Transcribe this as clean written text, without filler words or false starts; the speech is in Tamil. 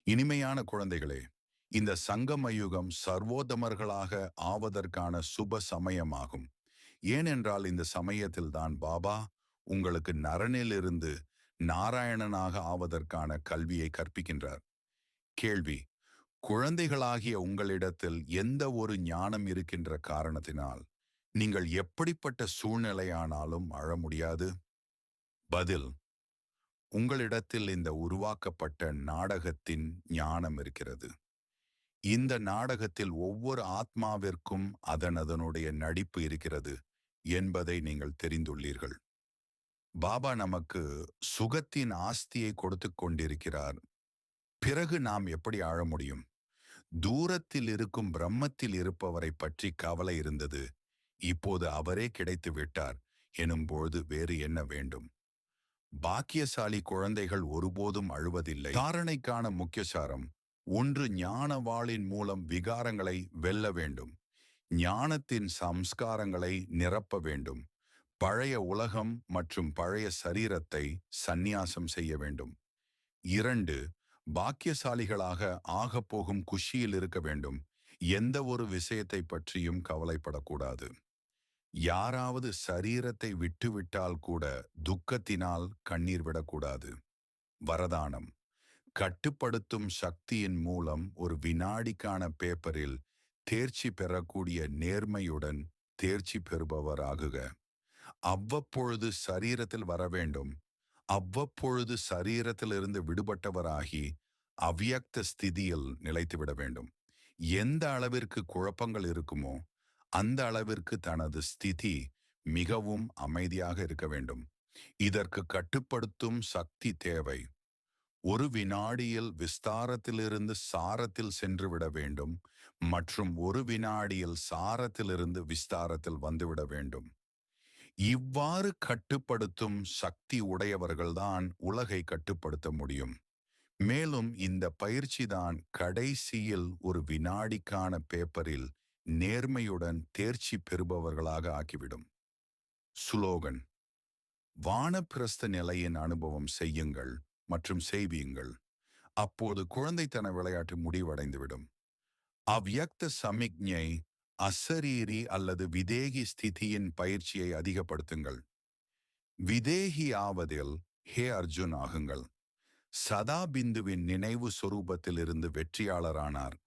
இனிமையான குழந்தைகளே, இந்த சங்கம யுகம் சர்வோத்தமர்களாக ஆவதற்கான சுப சமயமாகும். ஏனென்றால் இந்த சமயத்தில்தான் பாபா உங்களுக்கு நரனிலிருந்து நாராயணனாக ஆவதற்கான கல்வியை கற்பிக்கின்றார். கேள்வி: குழந்தைகளாகிய உங்களிடத்தில் எந்த ஒரு ஞானம் இருக்கின்ற காரணத்தினால் நீங்கள் எப்படிப்பட்ட சூழ்நிலையானாலும் அழ முடியாது? பதில்: உங்களிடத்தில் இந்த உருவாக்கப்பட்ட நாடகத்தின் ஞானம் இருக்கிறது. இந்த நாடகத்தில் ஒவ்வொரு ஆத்மாவிற்கும் அதனுடைய நடிப்பு இருக்கிறது என்பதை நீங்கள் தெரிந்துள்ளீர்கள். பாபா நமக்கு சுகத்தின் ஆஸ்தியை கொடுத்து கொண்டிருக்கிறார். பிறகு நாம் எப்படி ஆழ முடியும்? தூரத்தில் இருக்கும் பிரம்மத்தில் இருப்பவரை பற்றி கவலை இருந்தது. இப்போது அவரே கிடைத்து விட்டார் எனும்போது வேறு என்ன வேண்டும்? பாக்கியசாலி குழந்தைகள் ஒருபோதும் அழுவதில்லை. தாரணைக்கான முக்கிய சாரம்: ஒன்று, ஞானவாளின் மூலம் விகாரங்களை வெல்ல வேண்டும். ஞானத்தின் சம்ஸ்காரங்களை நிரப்ப வேண்டும். பழைய உலகம் மற்றும் பழைய சரீரத்தை சந்நியாசம் செய்ய வேண்டும். 2, பாக்கியசாலிகளாக ஆகப்போகும் குஷியில் இருக்க வேண்டும். எந்த ஒரு விஷயத்தை பற்றியும் கவலைப்படக்கூடாது. யாராவது சரீரத்தை விட்டுவிட்டால் கூட துக்கத்தினால் கண்ணீர் விடக்கூடாது. வரதானம்: கட்டுப்படுத்தும் சக்தியின் மூலம் ஒரு வினாடிக்கான பேப்பரில் தேர்ச்சி பெறக்கூடிய நேர்மையுடன் தேர்ச்சி பெறுபவராகுக. அவ்வப்பொழுது சரீரத்தில் வர வேண்டும். அவ்வப்பொழுது சரீரத்திலிருந்து விடுபட்டவராகி அவ்யக்த ஸ்திதியில் நிலைத்துவிட வேண்டும். எந்த அளவிற்கு குழப்பங்கள் இருக்குமோ அந்த அளவிற்கு தனது ஸ்திதி மிகவும் அமைதியாக இருக்க வேண்டும். இதற்கு கட்டுப்படுத்தும் சக்தி தேவை. ஒரு வினாடியில் விஸ்தாரத்திலிருந்து சாரத்தில் சென்றுவிட வேண்டும் மற்றும் ஒரு வினாடியில் சாரத்திலிருந்து விஸ்தாரத்தில் வந்துவிட வேண்டும். இவ்வாறு கட்டுப்படுத்தும் சக்தி உடையவர்கள்தான் உலகை கட்டுப்படுத்த முடியும். மேலும் இந்த பயிற்சிதான் கடைசியில் ஒரு வினாடிக்கான பேப்பரில் நேர்மையுடன் தேர்ச்சி பெறுபவர்களாக ஆக்கிவிடும். சுலோகன்: வானப்பிரஸ்த நிலையின் அனுபவம் செய்யுங்கள் மற்றும் செய்வியுங்கள். அப்போது குழந்தைத்தன விளையாட்டு முடிவடைந்துவிடும். அவ்யக்த சமிக்ஞை, அசரீரி அல்லது விதேகி ஸ்திதியின் பயிற்சியை அதிகப்படுத்துங்கள். விதேகி ஆவதில் ஹே அர்ஜுன் ஆகுங்கள். சதா பிந்துவின் நினைவு சொரூபத்தில் இருந்து வெற்றியாளரானார்